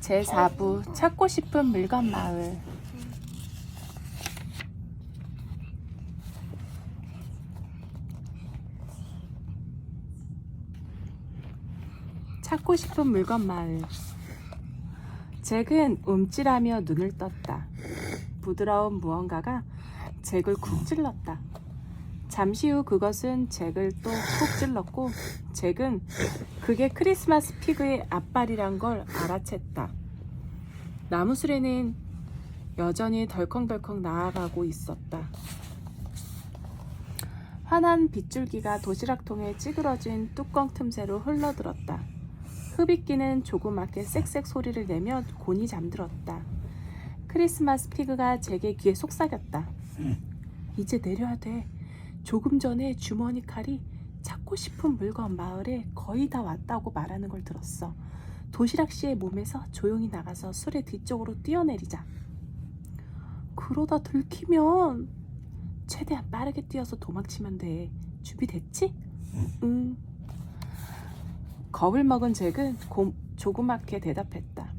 제4부 찾고 싶은 물건 마을. 찾고 싶은 물건 마을. 잭은 움찔하며 눈을 떴다. 부드러운 무언가가 잭을 쿡 찔렀다. 잠시 후 그것은 잭을 또 쿡 찔렀고 잭은 그게 크리스마스 피그의 앞발이란 걸 알아챘다. 나무술에는 여전히 덜컹덜컹 나아가고 있었다. 환한 빗줄기가 도시락통에 찌그러진 뚜껑 틈새로 흘러들었다. 흡입기는 조그맣게 쌕쌕 소리를 내며 곤히 잠들었다. 크리스마스 피그가 잭의 귀에 속삭였다. 이제 내려야 돼. 조금 전에 주머니 칼이 찾고 싶은 물건 마을에 거의 다 왔다고 말하는 걸 들었어. 도시락 씨의 몸에서 조용히 나가서 술의 뒤쪽으로 뛰어내리자. 그러다 들키면 최대한 빠르게 뛰어서 도망치면 돼. 준비됐지? 응. 겁을 먹은 잭은 조그맣게 대답했다.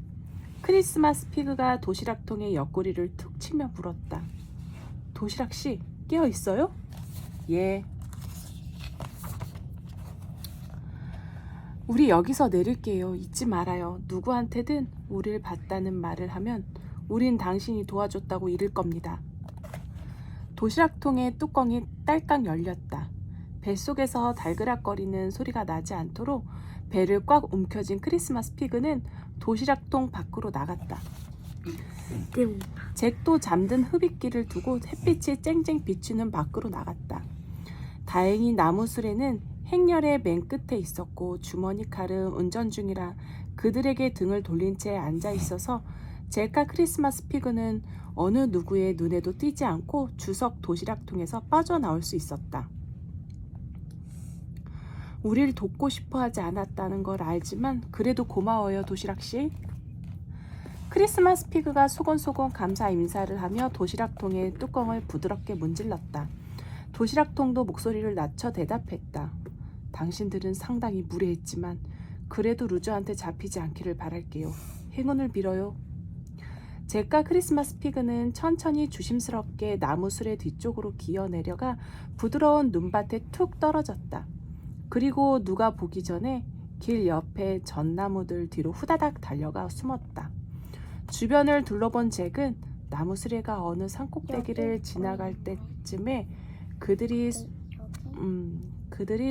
크리스마스 피그가 도시락통의 옆구리를 툭 치며 물었다. 도시락 씨, 깨어 있어요? 예. 우리 여기서 내릴게요. 잊지 말아요. 누구한테든 우릴 봤다는 말을 하면 우린 당신이 도와줬다고 이를 겁니다. 도시락통의 뚜껑이 딸깍 열렸다. 뱃속에서 달그락거리는 소리가 나지 않도록 배를 꽉 움켜쥔 크리스마스 피그는 도시락통 밖으로 나갔다. 잭도 잠든 흡입기를 두고 햇빛이 쨍쨍 비추는 밖으로 나갔다. 다행히 나무술에는 행렬의 맨 끝에 있었고 주머니 칼은 운전 중이라 그들에게 등을 돌린 채 앉아 있어서 잭과 크리스마스 피그는 어느 누구의 눈에도 띄지 않고 주석 도시락통에서 빠져나올 수 있었다. 우릴 돕고 싶어 하지 않았다는 걸 알지만 그래도 고마워요, 도시락씨. 크리스마스 피그가 소곤소곤 감사 인사를 하며 도시락통의 뚜껑을 부드럽게 문질렀다. 도시락통도 목소리를 낮춰 대답했다. 당신들은 상당히 무례했지만 그래도 루저한테 잡히지 않기를 바랄게요. 행운을 빌어요. 잭과 크리스마스 피그는 천천히 조심스럽게 나무술의 뒤쪽으로 기어 내려가 부드러운 눈밭에 툭 떨어졌다. 그리고 누가 보기 전에 길 옆에 전나무들 뒤로 후다닥 달려가 숨었다. 주변을 둘러본 잭은 나무수레가 어느 산꼭대기를 지나갈 때쯤에 그들이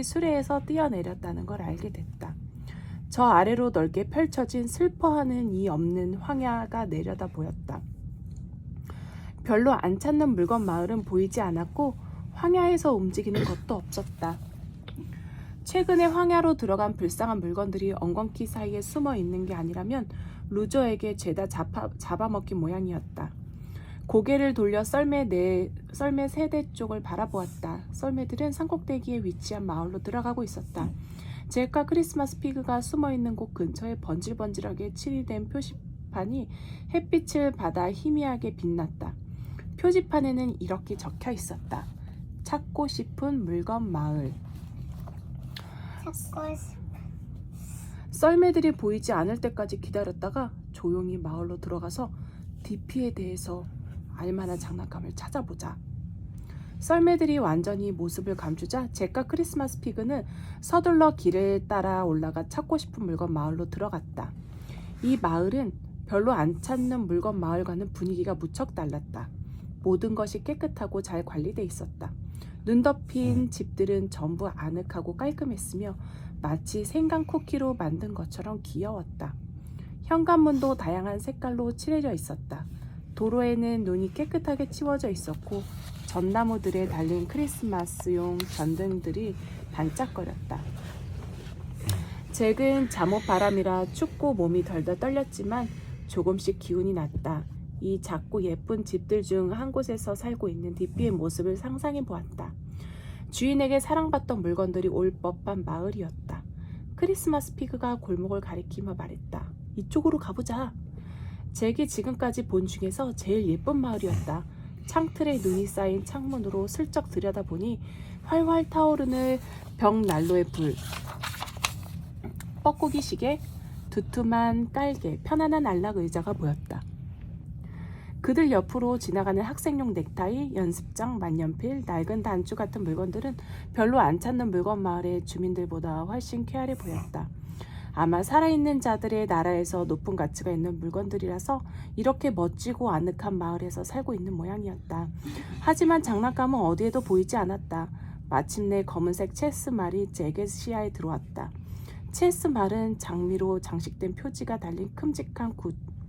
수레에서 뛰어내렸다는 걸 알게 됐다. 저 아래로 넓게 펼쳐진 슬퍼하는 이 없는 황야가 내려다 보였다. 별로 안 찾는 물건 마을은 보이지 않았고 황야에서 움직이는 것도 없었다. 최근에 황야로 들어간 불쌍한 물건들이 엉겅퀴 사이에 숨어 있는 게 아니라면 루저에게 죄다 잡아먹힌 모양이었다. 고개를 돌려 썰매 3대 쪽을 바라보았다. 썰매들은 산꼭대기에 위치한 마을로 들어가고 있었다. 잭과 크리스마스 피그가 숨어있는 곳 근처에 번질번질하게 칠이된 표지판이 햇빛을 받아 희미하게 빛났다. 표지판에는 이렇게 적혀 있었다. 찾고 싶은 물건 마을. 썰매들이 보이지 않을 때까지 기다렸다가 조용히 마을로 들어가서 DP에 대해서 알만한 장난감을 찾아보자. 썰매들이 완전히 모습을 감추자 잭과 크리스마스 피그는 서둘러 길을 따라 올라가 찾고 싶은 물건 마을로 들어갔다. 이 마을은 별로 안 찾는 물건 마을과는 분위기가 무척 달랐다. 모든 것이 깨끗하고 잘 관리돼 있었다. 눈 덮인 집들은 전부 아늑하고 깔끔했으며 마치 생강 쿠키로 만든 것처럼 귀여웠다. 현관문도 다양한 색깔로 칠해져 있었다. 도로에는 눈이 깨끗하게 치워져 있었고 전나무들에 달린 크리스마스용 전등들이 반짝거렸다. 잭은 잠옷바람이라 춥고 몸이 덜덜 떨렸지만 조금씩 기운이 났다. 이 작고 예쁜 집들 중 한 곳에서 살고 있는 디피의 모습을 상상해 보았다. 주인에게 사랑받던 물건들이 올 법한 마을이었다. 크리스마스 피그가 골목을 가리키며 말했다. 이쪽으로 가보자. 잭이 지금까지 본 중에서 제일 예쁜 마을이었다. 창틀에 눈이 쌓인 창문으로 슬쩍 들여다보니 활활 타오르는 벽난로의 불, 뻐꾸기 시계, 두툼한 깔개, 편안한 안락 의자가 보였다. 그들 옆으로 지나가는 학생용 넥타이, 연습장, 만년필, 낡은 단추 같은 물건들은 별로 안 찾는 물건 마을의 주민들보다 훨씬 쾌활해 보였다. 아마 살아있는 자들의 나라에서 높은 가치가 있는 물건들이라서 이렇게 멋지고 아늑한 마을에서 살고 있는 모양이었다. 하지만 장난감은 어디에도 보이지 않았다. 마침내 검은색 체스 말이 잭의 시야에 들어왔다. 체스 말은 장미로 장식된 표지가 달린 큼직한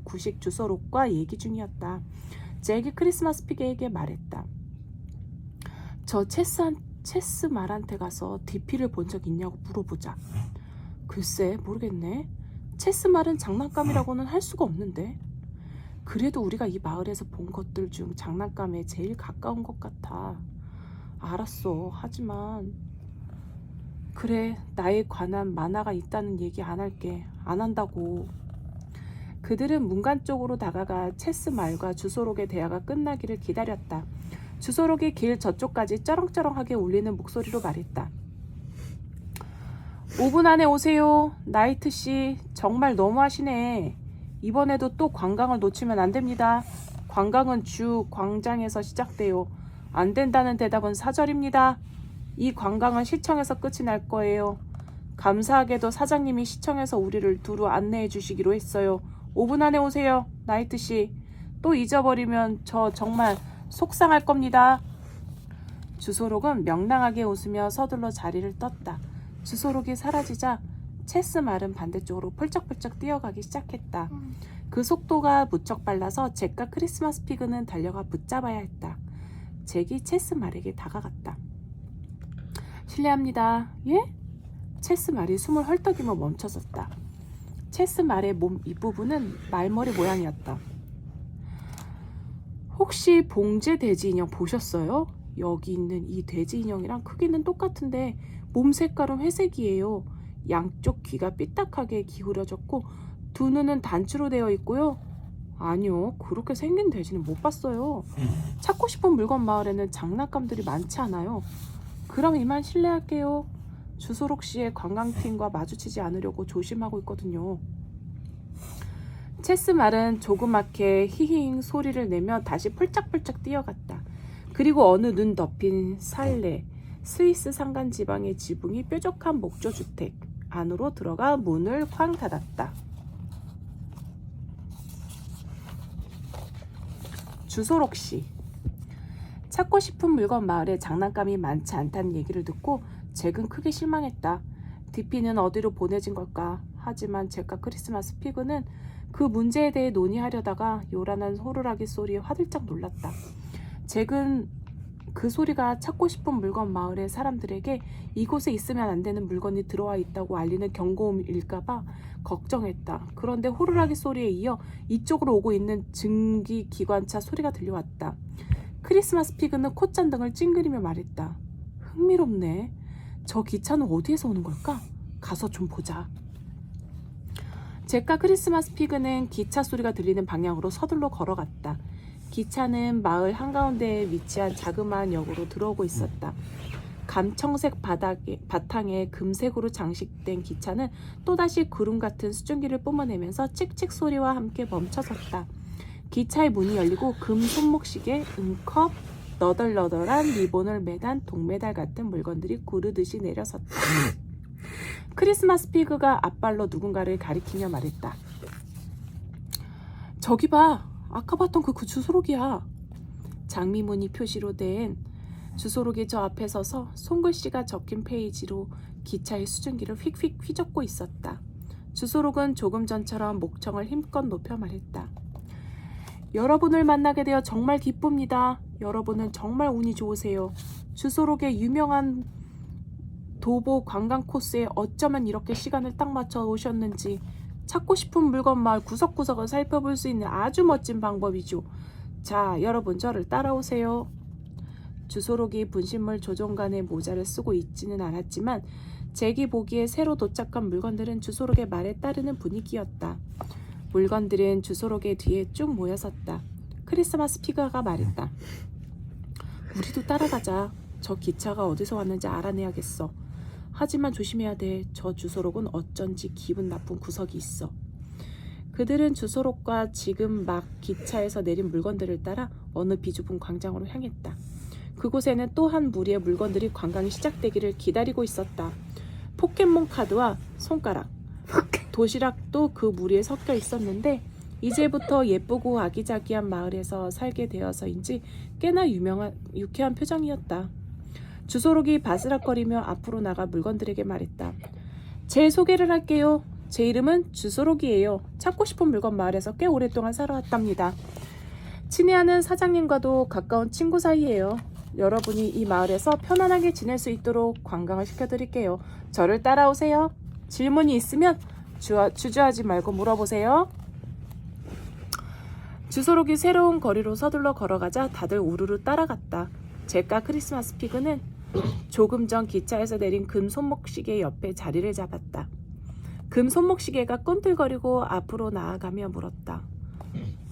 구식 주소록과 얘기 중이었다. 잭이 크리스마스 피그에게 말했다. 저 체스 말한테 가서 DP를 본 적 있냐고 물어보자. 글쎄 모르겠네. 체스 말은 장난감이라고는 할 수가 없는데. 그래도 우리가 이 마을에서 본 것들 중 장난감에 제일 가까운 것 같아. 알았어. 하지만 그래, 나에 관한 만화가 있다는 얘기 안 할게. 안 한다고. 그들은 문간 쪽으로 다가가 체스 말과 주소록의 대화가 끝나기를 기다렸다. 주소록이 길 저쪽까지 쩌렁쩌렁하게 울리는 목소리로 말했다. 5분 안에 오세요. 나이트씨, 정말 너무하시네. 이번에도 또 관광을 놓치면 안 됩니다. 관광은 주 광장에서 시작돼요. 안 된다는 대답은 사절입니다. 이 관광은 시청에서 끝이 날 거예요. 감사하게도 사장님이 시청에서 우리를 두루 안내해 주시기로 했어요. 5분 안에 오세요. 나이트씨. 또 잊어버리면 저 정말 속상할 겁니다. 주소록은 명랑하게 웃으며 서둘러 자리를 떴다. 주소록이 사라지자 체스 말은 반대쪽으로 펄쩍펄쩍 뛰어가기 시작했다. 그 속도가 무척 빨라서 잭과 크리스마스 피그는 달려가 붙잡아야 했다. 잭이 체스 말에게 다가갔다. 실례합니다. 예? 체스 말이 숨을 헐떡이며 멈춰섰다. 체스 말의 몸 윗부분은 말머리 모양이었다. 혹시 봉제 돼지 인형 보셨어요? 여기 있는 이 돼지 인형이랑 크기는 똑같은데 몸 색깔은 회색이에요. 양쪽 귀가 삐딱하게 기울어졌고 두 눈은 단추로 되어 있고요. 아니요, 그렇게 생긴 돼지는 못 봤어요. 찾고 싶은 물건 마을에는 장난감들이 많지 않아요. 그럼 이만 실례할게요. 주소록 씨의 관광팀과 마주치지 않으려고 조심하고 있거든요. 체스 말은 조그맣게 히힝 소리를 내며 다시 펄짝펄짝 뛰어갔다. 그리고 어느 눈 덮인 살레, 스위스 산간 지방의 지붕이 뾰족한 목조 주택 안으로 들어가 문을 쾅 닫았다. 주소록 씨. 찾고 싶은 물건 마을에 장난감이 많지 않다는 얘기를 듣고 잭은 크게 실망했다. DP는 어디로 보내진 걸까? 하지만 잭과 크리스마스 피그는 그 문제에 대해 논의하려다가 요란한 호루라기 소리에 화들짝 놀랐다. 잭은 그 소리가 찾고 싶은 물건 마을의 사람들에게 이곳에 있으면 안 되는 물건이 들어와 있다고 알리는 경고음일까봐 걱정했다. 그런데 호루라기 소리에 이어 이쪽으로 오고 있는 증기기관차 소리가 들려왔다. 크리스마스 피그는 콧잔등을 찡그리며 말했다. 흥미롭네. 저 기차는 어디에서 오는 걸까? 가서 좀 보자. 잭과 크리스마스 피그는 기차 소리가 들리는 방향으로 서둘러 걸어갔다. 기차는 마을 한가운데에 위치한 자그마한 역으로 들어오고 있었다. 감청색 바탕에 금색으로 장식된 기차는 또다시 구름 같은 수증기를 뿜어내면서 찍찍 소리와 함께 멈춰섰다. 기차의 문이 열리고 금 손목시계, 은컵, 너덜너덜한 리본을 매단 동메달 같은 물건들이 구르듯이 내려섰다. 크리스마스 피그가 앞발로 누군가를 가리키며 말했다. 저기 봐. 아까 봤던 그 주소록이야. 장미무늬 표시로 된 주소록이 저 앞에 서서 손글씨가 적힌 페이지로 기차의 수증기를 휙휙 휘젓고 있었다. 주소록은 조금 전처럼 목청을 힘껏 높여 말했다. 여러분을 만나게 되어 정말 기쁩니다. 여러분은 정말 운이 좋으세요. 주소록의 유명한 도보 관광 코스에 어쩌면 이렇게 시간을 딱 맞춰 오셨는지 찾고 싶은 물건 마을 구석구석을 살펴볼 수 있는 아주 멋진 방법이죠. 자, 여러분 저를 따라오세요. 주소록이 분신물 조종관의 모자를 쓰고 있지는 않았지만 잭이 보기에 새로 도착한 물건들은 주소록의 말에 따르는 분위기였다. 물건들은 주소록의 뒤에 쭉 모여섰다. 크리스마스 피그가 말했다. 우리도 따라가자. 저 기차가 어디서 왔는지 알아내야겠어. 하지만 조심해야 돼. 저 주소록은 어쩐지 기분 나쁜 구석이 있어. 그들은 주소록과 지금 막 기차에서 내린 물건들을 따라 어느 비좁은 광장으로 향했다. 그곳에는 또 한 무리의 물건들이 관광이 시작되기를 기다리고 있었다. 포켓몬 카드와 손가락, 도시락도 그 무리에 섞여 있었는데 이제부터 예쁘고 아기자기한 마을에서 살게 되어서인지 꽤나 유쾌한 표정이었다. 주소록이 바스락거리며 앞으로 나가 물건들에게 말했다. 제 소개를 할게요. 제 이름은 주소록이에요. 찾고 싶은 물건 마을에서 꽤 오랫동안 살아왔답니다. 친애하는 사장님과도 가까운 친구 사이예요. 여러분이 이 마을에서 편안하게 지낼 수 있도록 관광을 시켜드릴게요. 저를 따라오세요. 질문이 있으면 주저하지 말고 물어보세요. 주소록이 새로운 거리로 서둘러 걸어가자 다들 우르르 따라갔다. 잭과 크리스마스 피그는 조금 전 기차에서 내린 금 손목시계 옆에 자리를 잡았다. 금 손목시계가 꿈틀거리고 앞으로 나아가며 물었다.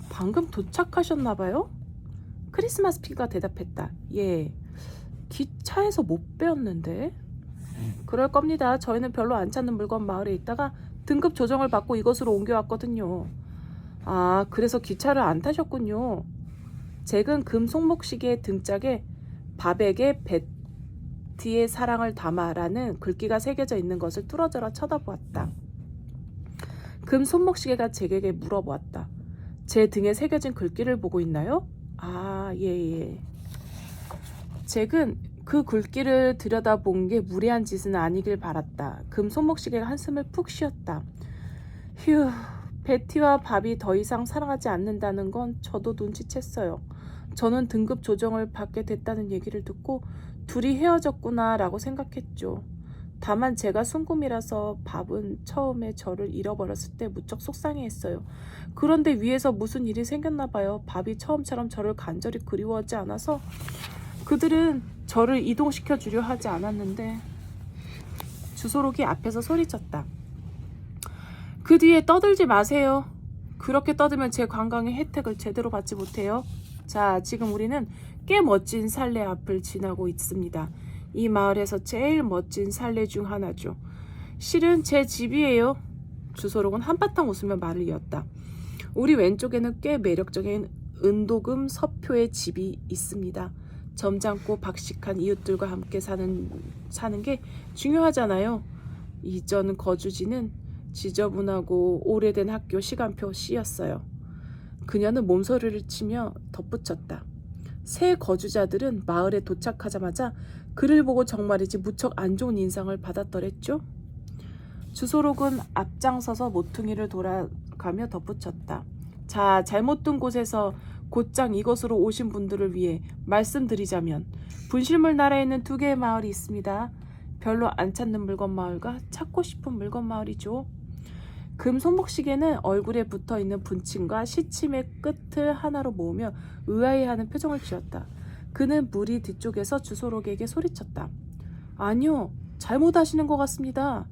방금 도착하셨나봐요? 크리스마스 피그가 대답했다. 예, 기차에서 못 빼었는데. 그럴 겁니다. 저희는 별로 안 찾는 물건 마을에 있다가 등급 조정을 받고 이곳으로 옮겨왔거든요. 아, 그래서 기차를 안 타셨군요. 잭은 금 손목시계 등짝에 바백의 베티의 사랑을 담아라는 글귀가 새겨져 있는 것을 뚫어져라 쳐다보았다. 금 손목시계가 잭에게 물어보았다. 제 등에 새겨진 글귀를 보고 있나요? 아, 예. 잭은 그 글귀를 들여다본 게 무례한 짓은 아니길 바랐다. 금 손목시계가 한숨을 푹 쉬었다. 휴, 베티와 밥이 더 이상 사랑하지 않는다는 건 저도 눈치챘어요. 저는 등급 조정을 받게 됐다는 얘기를 듣고 둘이 헤어졌구나 라고 생각했죠. 다만 제가 순금이라서 밥은 처음에 저를 잃어버렸을 때 무척 속상해했어요. 그런데 위에서 무슨 일이 생겼나 봐요. 밥이 처음처럼 저를 간절히 그리워하지 않아서 그들은 저를 이동시켜 주려 하지 않았는데. 주소록이 앞에서 소리쳤다. 그 뒤에 떠들지 마세요. 그렇게 떠들면 제 관광의 혜택을 제대로 받지 못해요. 자, 지금 우리는 꽤 멋진 산례 앞을 지나고 있습니다. 이 마을에서 제일 멋진 산례 중 하나죠. 실은 제 집이에요. 주소록은 한바탕 웃으며 말을 이었다. 우리 왼쪽에는 꽤 매력적인 은도금 서표의 집이 있습니다. 점잖고 박식한 이웃들과 함께 사는 게 중요하잖아요. 이전 거주지는 지저분하고 오래된 학교 시간표 C였어요. 그녀는 몸소리를 치며 덧붙였다. 새 거주자들은 마을에 도착하자마자 그를 보고 정말이지 무척 안 좋은 인상을 받았더랬죠. 주소록은 앞장서서 모퉁이를 돌아가며 덧붙였다. 자, 잘못 둔 곳에서 곧장 이곳으로 오신 분들을 위해 말씀드리자면 분실물 나라에 있는 두 개의 마을이 있습니다. 별로 안 찾는 물건 마을과 찾고 싶은 물건 마을이죠. 금 손목시계는 얼굴에 붙어있는 분침과 시침의 끝을 하나로 모으며 의아해하는 표정을 지었다. 그는 무리 뒤쪽에서 주소록에게 소리쳤다. 아니요, 잘못하시는 것 같습니다.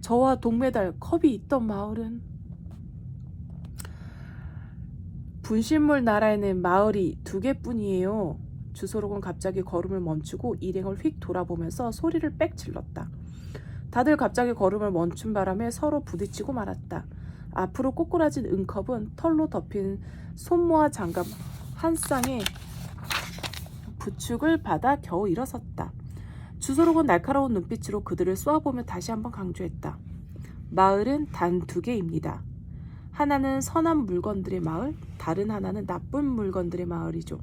저와 동메달 컵이 있던 마을은. 분실물 나라에는 마을이 두 개뿐이에요. 주소록은 갑자기 걸음을 멈추고 일행을 휙 돌아보면서 소리를 빽 질렀다. 다들 갑자기 걸음을 멈춘 바람에 서로 부딪히고 말았다. 앞으로 꼬꾸라진 은컵은 털로 덮인 손모아 장갑 한 쌍에 부축을 받아 겨우 일어섰다. 주소록은 날카로운 눈빛으로 그들을 쏘아보며 다시 한번 강조했다. 마을은 단 두 개입니다. 하나는 선한 물건들의 마을, 다른 하나는 나쁜 물건들의 마을이죠.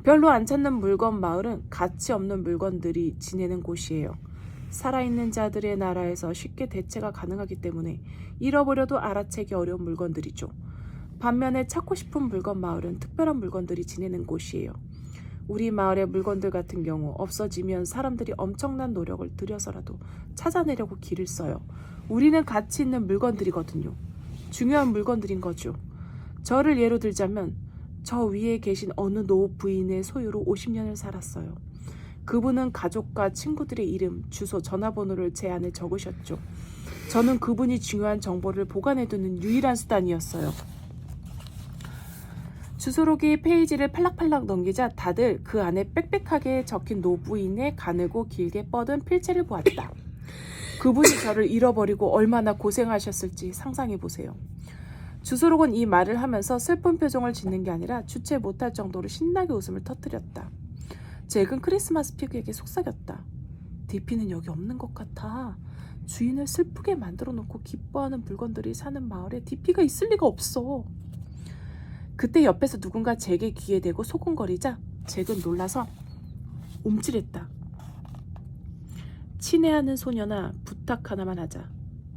별로 안 찾는 물건 마을은 가치 없는 물건들이 지내는 곳이에요. 살아있는 자들의 나라에서 쉽게 대체가 가능하기 때문에 잃어버려도 알아채기 어려운 물건들이죠. 반면에 찾고 싶은 물건 마을은 특별한 물건들이 지내는 곳이에요. 우리 마을의 물건들 같은 경우 없어지면 사람들이 엄청난 노력을 들여서라도 찾아내려고 길을 써요. 우리는 가치 있는 물건들이거든요. 중요한 물건들인 거죠. 저를 예로 들자면 저 위에 계신 어느 노 부인의 소유로 50년을 살았어요. 그분은 가족과 친구들의 이름, 주소, 전화번호를 제 안에 적으셨죠. 저는 그분이 중요한 정보를 보관해두는 유일한 수단이었어요. 주소록이 페이지를 팔락팔락 넘기자 다들 그 안에 빽빽하게 적힌 노부인의 가늘고 길게 뻗은 필체를 보았다. 그분이 저를 잃어버리고 얼마나 고생하셨을지 상상해보세요. 주소록은 이 말을 하면서 슬픈 표정을 짓는 게 아니라 주체 못할 정도로 신나게 웃음을 터뜨렸다. 잭은 크리스마스 피그에게 속삭였다. 디피는 여기 없는 것 같아. 주인을 슬프게 만들어 놓고 기뻐하는 물건들이 사는 마을에 디피가 있을 리가 없어. 그때 옆에서 누군가 잭의 귀에 대고 소곤거리자 잭은 놀라서 움찔했다. 친애하는 소녀나 부탁 하나만 하자.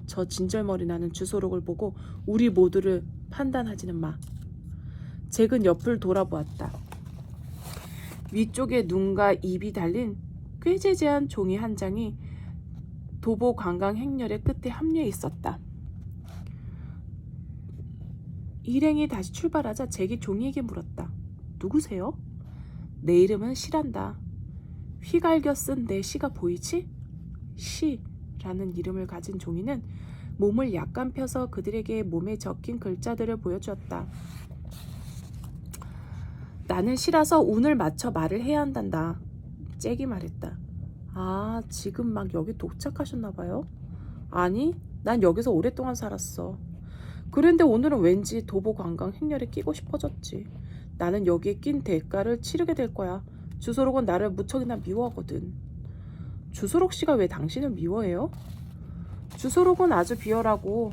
저 진절머리 나는 주소록을 보고 우리 모두를 판단하지는 마. 잭은 옆을 돌아보았다. 위쪽에 눈과 입이 달린 꾀재재한 종이 한 장이 도보 관광 행렬의 끝에 합류해 있었다. 일행이 다시 출발하자 잭이 종이에게 물었다. 누구세요? 내 이름은 시란다. 휘갈겨 쓴 내 시가 보이지? 시라는 이름을 가진 종이는 몸을 약간 펴서 그들에게 몸에 적힌 글자들을 보여주었다. 나는 시라서 운을 맞춰 말을 해야 한단다. 잭이 말했다. 아, 지금 막 여기 도착하셨나봐요? 아니, 난 여기서 오랫동안 살았어. 그런데 오늘은 왠지 도보 관광 행렬에 끼고 싶어졌지. 나는 여기에 낀 대가를 치르게 될 거야. 주소록은 나를 무척이나 미워하거든. 주소록 씨가 왜 당신을 미워해요? 주소록은 아주 비열하고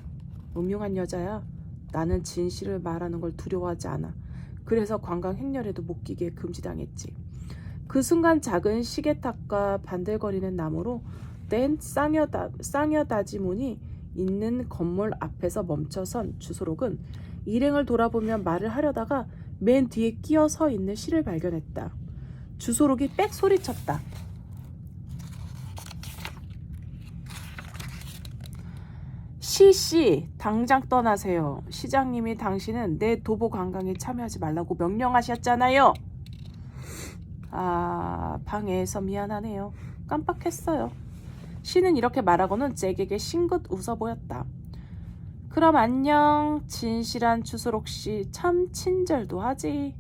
음흉한 여자야. 나는 진실을 말하는 걸 두려워하지 않아. 그래서 관광 행렬에도 못 끼게 금지당했지. 그 순간 작은 시계탑과 반들거리는 나무로 뗀 쌍여다지 문이 있는 건물 앞에서 멈춰선 주소록은 일행을 돌아보며 말을 하려다가 맨 뒤에 끼어 서 있는 시를 발견했다. 주소록이 빽 소리쳤다. 시씨, 당장 떠나세요. 시장님이 당신은 내 도보 관광에 참여하지 말라고 명령하셨잖아요. 아, 방해해서 미안하네요. 깜빡했어요. 시는 이렇게 말하고는 잭에게 싱긋 웃어 보였다. 그럼 안녕. 진실한 주소록씨 참 친절도 하지.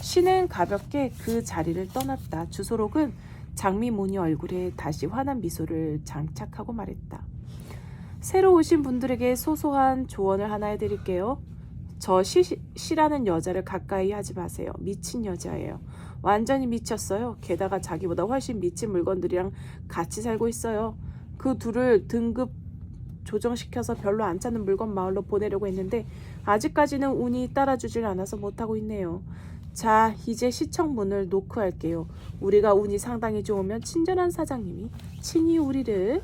시는 가볍게 그 자리를 떠났다. 주소록은 장미무늬 얼굴에 다시 환한 미소를 장착하고 말했다. 새로 오신 분들에게 소소한 조언을 하나 해드릴게요. 저 시라는 여자를 가까이 하지 마세요. 미친 여자예요. 완전히 미쳤어요. 게다가 자기보다 훨씬 미친 물건들이랑 같이 살고 있어요. 그 둘을 등급 조정시켜서 별로 안 찾는 물건 마을로 보내려고 했는데 아직까지는 운이 따라주질 않아서 못하고 있네요. 자, 이제 시청 문을 노크할게요. 우리가 운이 상당히 좋으면 친절한 사장님이 친히 우리를...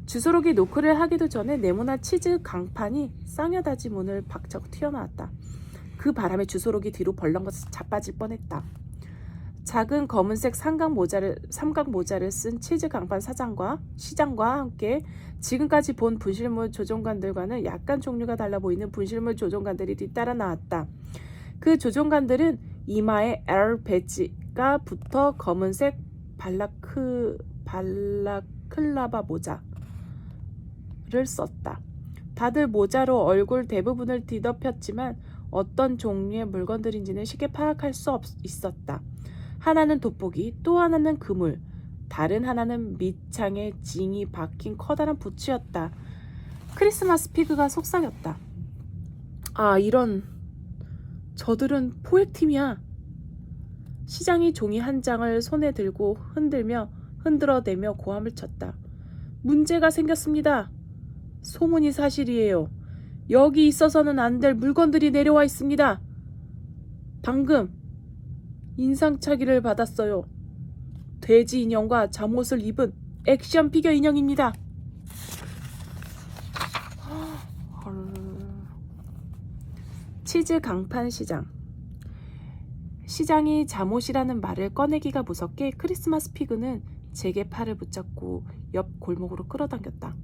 주소록이 노크를 하기도 전에 네모난 치즈 강판이 쌍여다지 문을 박차고 튀어나왔다. 그 바람에 주소록이 뒤로 벌렁거려서 자빠질 뻔했다. 작은 검은색 삼각 모자를 쓴 치즈 강판 시장과 함께 지금까지 본 분실물 조종관들과는 약간 종류가 달라 보이는 분실물 조종관들이 뒤따라 나왔다. 그 조종관들은 이마에 L 배지가 붙어 검은색 발라클라바 모자를 썼다. 다들 모자로 얼굴 대부분을 뒤덮였지만 어떤 종류의 물건들인지는 쉽게 파악할 수 있었다. 하나는 돋보기, 또 하나는 그물, 다른 하나는 밑창에 징이 박힌 커다란 부츠였다. 크리스마스 피그가 속삭였다. 아, 이런... 저들은 포획팀이야. 시장이 종이 한 장을 손에 들고 흔들어대며 고함을 쳤다. 문제가 생겼습니다. 소문이 사실이에요. 여기 있어서는 안 될 물건들이 내려와 있습니다. 방금 인상착의를 받았어요. 돼지 인형과 잠옷을 입은 액션 피겨 인형입니다. 치즈 강판 시장. 시장이 잠옷이라는 말을 꺼내기가 무섭게 크리스마스 피그는 잭의 팔을 붙잡고 옆 골목으로 끌어당겼다.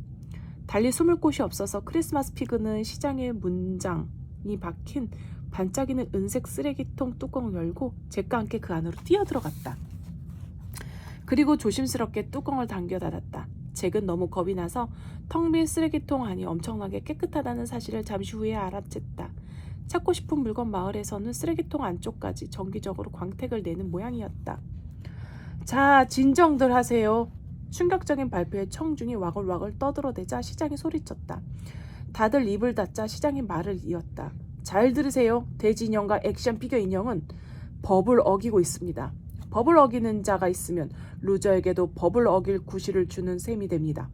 달리 숨을 곳이 없어서 크리스마스 피그는 시장의 문장이 박힌 반짝이는 은색 쓰레기통 뚜껑을 열고 잭과 함께 그 안으로 뛰어들어갔다. 그리고 조심스럽게 뚜껑을 당겨 닫았다. 잭은 너무 겁이 나서 텅 빈 쓰레기통 안이 엄청나게 깨끗하다는 사실을 잠시 후에 알아챘다. 찾고 싶은 물건 마을에서는 쓰레기통 안쪽까지 정기적으로 광택을 내는 모양이었다. 자, 진정들 하세요. 충격적인 발표에 청중이 와글와글 떠들어대자 시장이 소리쳤다. 다들 입을 닫자 시장이 말을 이었다. 잘 들으세요. 돼지 인형과 액션 피겨 인형은 법을 어기고 있습니다. 법을 어기는 자가 있으면 루저에게도 법을 어길 구실을 주는 셈이 됩니다.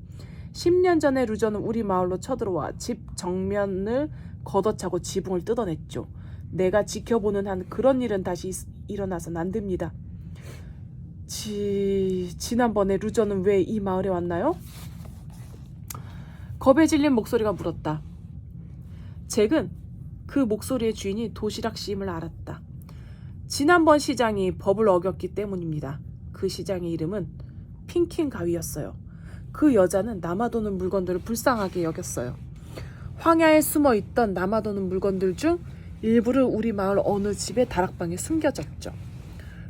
10년 전에 루저는 우리 마을로 쳐들어와 집 정면을 걷어차고 지붕을 뜯어냈죠. 내가 지켜보는 한 그런 일은 다시 일어나선 안 됩니다. 지난번에 루저는 왜 이 마을에 왔나요? 겁에 질린 목소리가 물었다. 잭은 그 목소리의 주인이 도시락 씨임을 알았다. 지난번 시장이 법을 어겼기 때문입니다. 그 시장의 이름은 핑킹 가위였어요. 그 여자는 남아도는 물건들을 불쌍하게 여겼어요. 황야에 숨어있던 남아도는 물건들 중 일부를 우리 마을 어느 집의 다락방에 숨겨졌죠.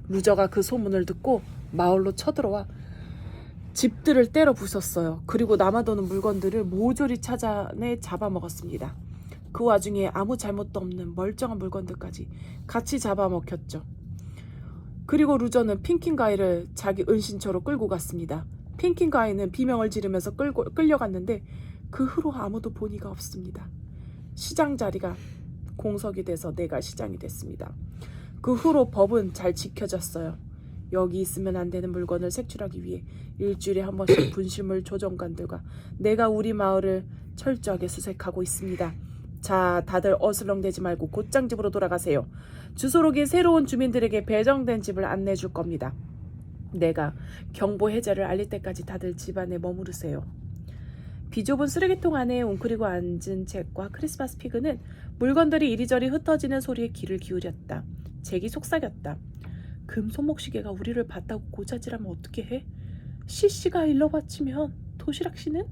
루저가 그 소문을 듣고 마을로 쳐들어와 집들을 때려 부쉈어요. 그리고 남아도는 물건들을 모조리 찾아내 잡아먹었습니다. 그 와중에 아무 잘못도 없는 멀쩡한 물건들까지 같이 잡아먹혔죠. 그리고 루저는 핑킹가이를 자기 은신처로 끌고 갔습니다. 핑킹가이는 비명을 지르면서 끌려갔는데 그 후로 아무도 본 이가 없습니다. 시장 자리가 공석이 돼서 내가 시장이 됐습니다. 그 후로 법은 잘 지켜졌어요. 여기 있으면 안 되는 물건을 색출하기 위해 일주일에 한 번씩 분실물 조정관들과 내가 우리 마을을 철저하게 수색하고 있습니다. 자, 다들 어슬렁대지 말고 곧장 집으로 돌아가세요. 주소록이 새로운 주민들에게 배정된 집을 안내해 줄 겁니다. 내가 경보 해제를 알릴 때까지 다들 집 안에 머무르세요. 비좁은 쓰레기통 안에 웅크리고 앉은 잭과 크리스마스 피그는 물건들이 이리저리 흩어지는 소리에 귀를 기울였다. 잭이 속삭였다. 금손목시계가 우리를 봤다고 고자질하면 어떻게 해? CC가 일러 바치면 도시락 씨는?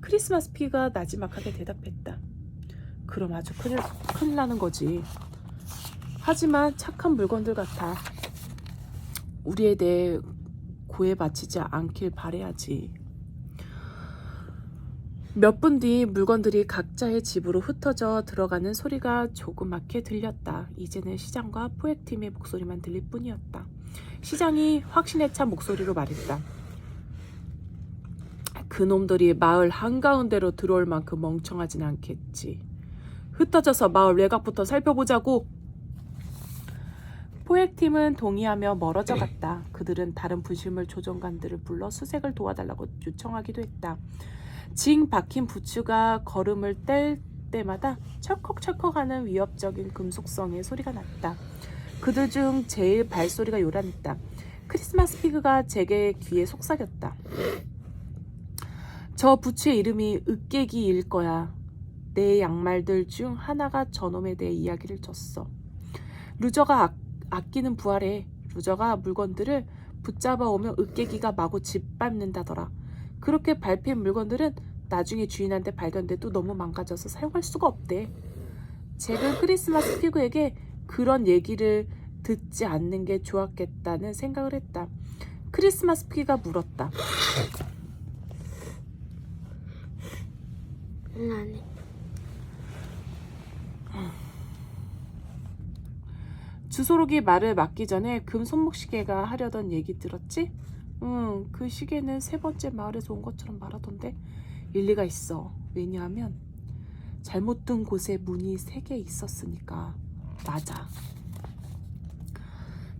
크리스마스 피그가 나지막하게 대답했다. 그럼 아주 큰일 나는 거지. 하지만 착한 물건들 같아. 우리에 대해 고해 바치지 않길 바라야지. 몇 분 뒤 물건들이 각자의 집으로 흩어져 들어가는 소리가 조그맣게 들렸다. 이제는 시장과 포획팀의 목소리만 들릴 뿐이었다. 시장이 확신에 찬 목소리로 말했다. 그놈들이 마을 한가운데로 들어올 만큼 멍청하진 않겠지. 흩어져서 마을 외곽부터 살펴보자고. 포획팀은 동의하며 멀어져 갔다. 그들은 다른 분실물 조정관들을 불러 수색을 도와달라고 요청하기도 했다. 징 박힌 부츠가 걸음을 뗄 때마다 철컥철컥하는 위협적인 금속성의 소리가 났다. 그들 중 제일 발소리가 요란했다. 크리스마스 피그가 잭의 귀에 속삭였다. 저 부츠의 이름이 으깨기일 거야. 내 양말들 중 하나가 저놈에 대해 이야기를 줬어. 루저가 아끼는 부활에 루저가 물건들을 붙잡아 오면 으깨기가 마구 짓밟는다더라. 그렇게 밟힌 물건들은 나중에 주인한테 발견돼도 너무 망가져서 사용할 수가 없대. 잭은 크리스마스 피그에게 그런 얘기를 듣지 않는 게 좋았겠다는 생각을 했다. 크리스마스 피그가 물었다. 아니. 주소록이 말을 막기 전에 금 손목시계가 하려던 얘기 들었지? 그 시계는 3번째 마을에서 온 것처럼 말하던데. 일리가 있어. 왜냐하면 잘못 든 곳에 문이 3개 있었으니까. 맞아.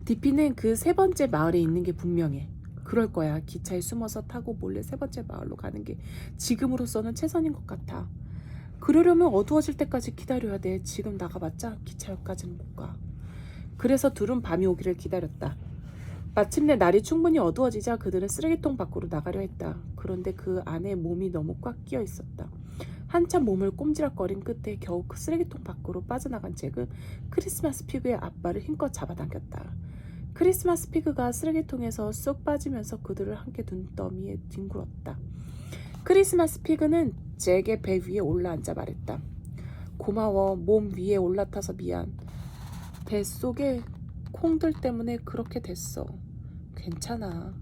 디피는 그 3번째 마을에 있는 게 분명해. 그럴 거야. 기차에 숨어서 타고 몰래 3번째 마을로 가는 게 지금으로서는 최선인 것 같아. 그러려면 어두워질 때까지 기다려야 돼. 지금 나가봤자 기차역까지는 못 가. 그래서 둘은 밤이 오기를 기다렸다. 마침내 날이 충분히 어두워지자 그들은 쓰레기통 밖으로 나가려 했다. 그런데 그 안에 몸이 너무 꽉 끼어 있었다. 한참 몸을 꼼지락거린 끝에 겨우 그 쓰레기통 밖으로 빠져나간 잭은 크리스마스 피그의 앞발을 힘껏 잡아당겼다. 크리스마스 피그가 쓰레기통에서 쑥 빠지면서 그들을 함께 눈더미에 뒹굴었다. 크리스마스 피그는 잭의 배 위에 올라앉아 말했다. 고마워. 몸 위에 올라타서 미안. 뱃속에 콩들 때문에 그렇게 됐어. 괜찮아.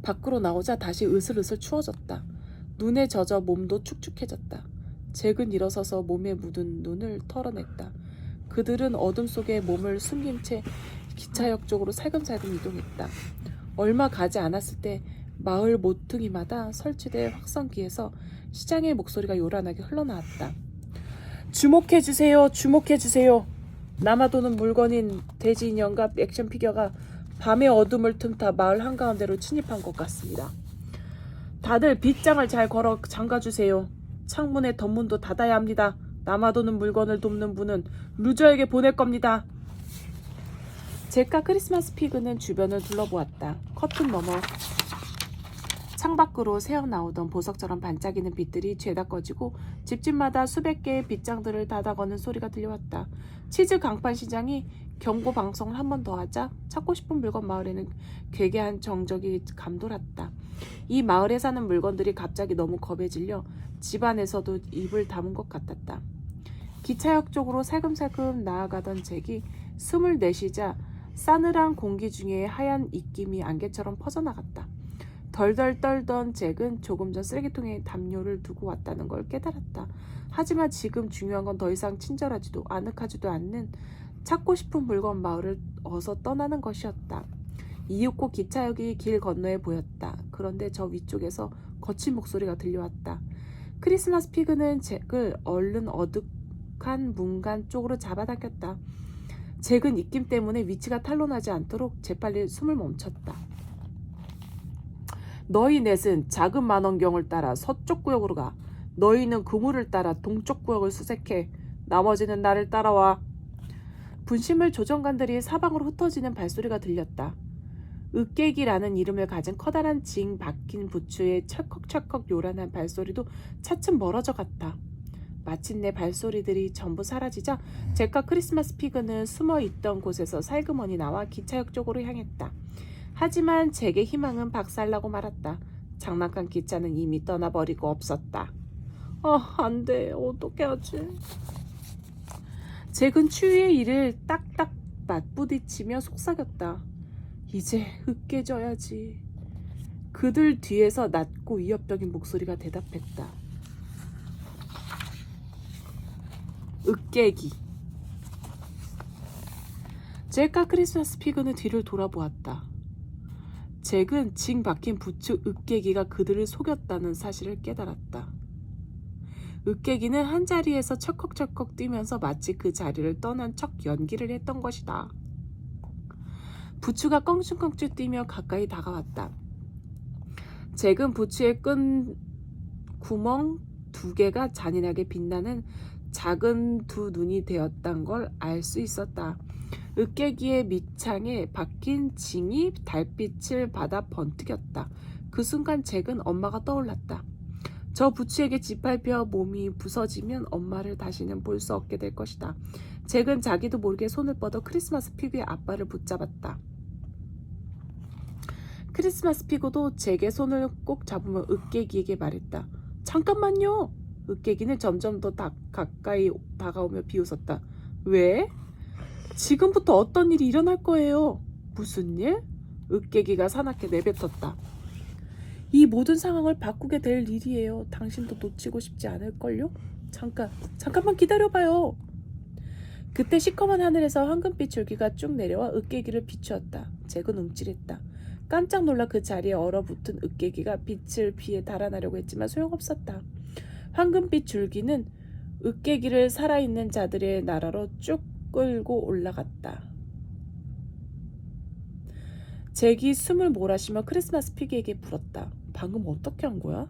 밖으로 나오자 다시 으슬으슬 추워졌다. 눈에 젖어 몸도 축축해졌다. 잭은 일어서서 몸에 묻은 눈을 털어냈다. 그들은 어둠 속에 몸을 숨긴 채 기차역 쪽으로 살금살금 이동했다. 얼마 가지 않았을 때 마을 모퉁이마다 설치된 확성기에서 시장의 목소리가 요란하게 흘러나왔다. 주목해주세요. 주목해주세요. 남아도는 물건인 돼지 인형과 액션 피겨가 밤의 어둠을 틈타 마을 한가운데로 침입한 것 같습니다. 다들 빗장을 잘 걸어 잠가주세요. 창문의 덧문도 닫아야 합니다. 남아도는 물건을 돕는 분은 루저에게 보낼 겁니다. 잭과 크리스마스 피그는 주변을 둘러보았다. 커튼 너머 창밖으로 새어나오던 보석처럼 반짝이는 빛들이 죄다 꺼지고 집집마다 수백 개의 빗장들을 닫아거는 소리가 들려왔다. 치즈 강판 시장이 경고 방송을 한 번 더 하자 찾고 싶은 물건 마을에는 괴괴한 정적이 감돌았다. 이 마을에 사는 물건들이 갑자기 너무 겁에 질려 집안에서도 입을 다문 것 같았다. 기차역 쪽으로 살금살금 나아가던 잭이 숨을 내쉬자 싸늘한 공기 중에 하얀 입김이 안개처럼 퍼져나갔다. 덜덜 떨던 잭은 조금 전 쓰레기통에 담요를 두고 왔다는 걸 깨달았다. 하지만 지금 중요한 건 더 이상 친절하지도 아늑하지도 않는 찾고 싶은 물건 마을을 어서 떠나는 것이었다. 이윽고 기차역이 길 건너에 보였다. 그런데 저 위쪽에서 거친 목소리가 들려왔다. 크리스마스 피그는 잭을 얼른 어둑한 문간 쪽으로 잡아당겼다. 잭은 입김 때문에 위치가 탄로나지 않도록 재빨리 숨을 멈췄다. 너희 넷은 작은 만원경을 따라 서쪽 구역으로 가. 너희는 그물을 따라 동쪽 구역을 수색해. 나머지는 나를 따라와. 분심을 조정관들이 사방으로 흩어지는 발소리가 들렸다. 으깨기라는 이름을 가진 커다란 징 박힌 부추의 철컥철컥 요란한 발소리도 차츰 멀어져 갔다. 마침내 발소리들이 전부 사라지자 잭과 크리스마스 피그는 숨어있던 곳에서 살그머니 나와 기차역 쪽으로 향했다. 하지만 잭의 희망은 박살나고 말았다. 장난감 기차는 이미 떠나버리고 없었다. 안 돼. 어떻게 하지? 잭은 추위의 이를 딱딱 맞부딪히며 속삭였다. 이제 으깨져야지. 그들 뒤에서 낮고 위협적인 목소리가 대답했다. 으깨기. 잭과 크리스마스 피그는 뒤를 돌아보았다. 잭은 징 박힌 부추 으깨기가 그들을 속였다는 사실을 깨달았다. 으깨기는 한자리에서 철컥철컥 뛰면서 마치 그 자리를 떠난 척 연기를 했던 것이다. 부추가 껑충껑충 뛰며 가까이 다가왔다. 잭은 부추의 끈 구멍 2개가 잔인하게 빛나는 작은 두 눈이 되었단 걸 알 수 있었다. 으깨기의 밑창에 박힌 징이 달빛을 받아 번뜩였다. 그 순간 잭은 엄마가 떠올랐다. 저 부추에게 짓밟혀 몸이 부서지면 엄마를 다시는 볼 수 없게 될 것이다. 잭은 자기도 모르게 손을 뻗어 크리스마스 피그의 아빠를 붙잡았다. 크리스마스 피그도 잭의 손을 꼭 잡으며 으깨기에게 말했다. 잠깐만요. 으깨기는 점점 더 가까이 다가오며 비웃었다. 왜? 지금부터 어떤 일이 일어날 거예요. 무슨 일? 으깨기가 사납게 내뱉었다. 이 모든 상황을 바꾸게 될 일이에요. 당신도 놓치고 싶지 않을걸요? 잠깐만 기다려봐요. 그때 시커먼 하늘에서 황금빛 줄기가 쭉 내려와 으깨기를 비추었다. 잭은 움찔했다. 깜짝 놀라 그 자리에 얼어붙은 으깨기가 빛을 피해 달아나려고 했지만 소용없었다. 황금빛 줄기는 으깨기를 살아있는 자들의 나라로 쭉 끌고 올라갔다. 잭이 숨을 몰아쉬며 크리스마스 피그에게 물었다. 방금 어떻게 한 거야?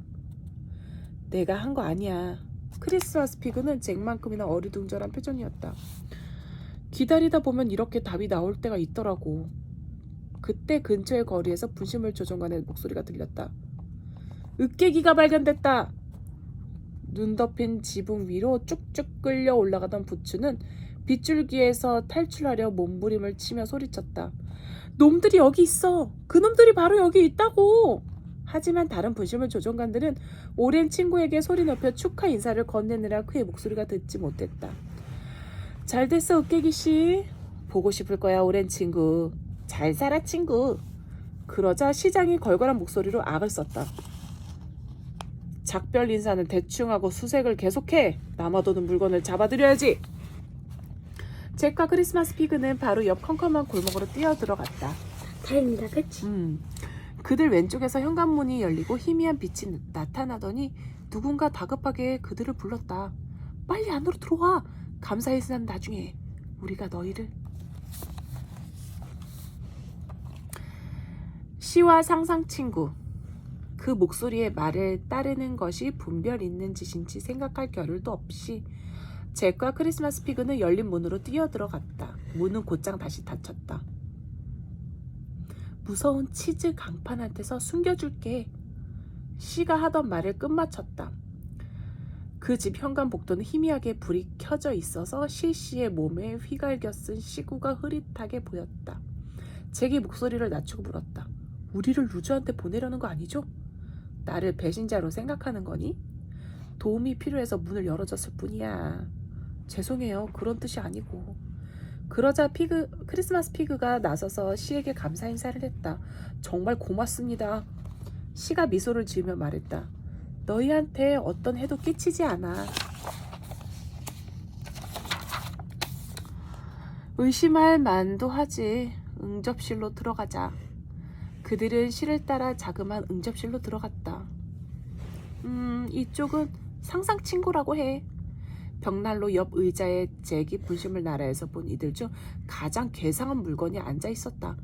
내가 한 거 아니야. 크리스마스 피그는 잭만큼이나 어리둥절한 표정이었다. 기다리다 보면 이렇게 답이 나올 때가 있더라고. 그때 근처의 거리에서 분심을 조종관의 목소리가 들렸다. 으깨기가 발견됐다. 눈 덮인 지붕 위로 쭉쭉 끌려 올라가던 부추는 빗줄기에서 탈출하려 몸부림을 치며 소리쳤다. 놈들이 여기 있어. 그놈들이 바로 여기 있다고. 하지만 다른 분심을 조종관들은 오랜 친구에게 소리 높여 축하 인사를 건네느라 그의 목소리가 듣지 못했다. 잘 됐어 으깨기씨. 보고 싶을 거야 오랜 친구. 잘 살아 친구. 그러자 시장이 걸걸한 목소리로 악을 썼다. 작별 인사는 대충 하고 수색을 계속해. 남아도는 물건을 잡아들여야지. 잭과 크리스마스 피그는 바로 옆 컴컴한 골목으로 뛰어들어갔다. 다행이다, 그치? 그들 왼쪽에서 현관문이 열리고 희미한 빛이 나타나더니 누군가 다급하게 그들을 불렀다. 빨리 안으로 들어와. 감사해서 난 나중에 우리가 너희를. 시와 상상 친구. 그 목소리에 말을 따르는 것이 분별 있는 짓인지 생각할 겨를도 없이 잭과 크리스마스 피그는 열린 문으로 뛰어들어갔다. 문은 곧장 다시 닫혔다. 무서운 치즈 강판한테서 숨겨줄게. 시가 하던 말을 끝마쳤다. 그 집 현관 복도는 희미하게 불이 켜져 있어서 시의 몸에 휘갈겨 쓴 시구가 흐릿하게 보였다. 잭이 목소리를 낮추고 물었다. 우리를 루즈한테 보내려는 거 아니죠? 나를 배신자로 생각하는 거니? 도움이 필요해서 문을 열어줬을 뿐이야. 죄송해요. 그런 뜻이 아니고. 그러자 크리스마스 피그가 나서서 시에게 감사 인사를 했다. 정말 고맙습니다. 시가 미소를 지으며 말했다. 너희한테 어떤 해도 끼치지 않아. 의심할 만도 하지. 응접실로 들어가자. 그들은 시를 따라 자그마한 응접실로 들어갔다. 이쪽은 상상 친구라고 해. 벽난로 옆 의자에 잭이 분심을 나라에서 본 이들 중 가장 괴상한 물건이 앉아 있었다.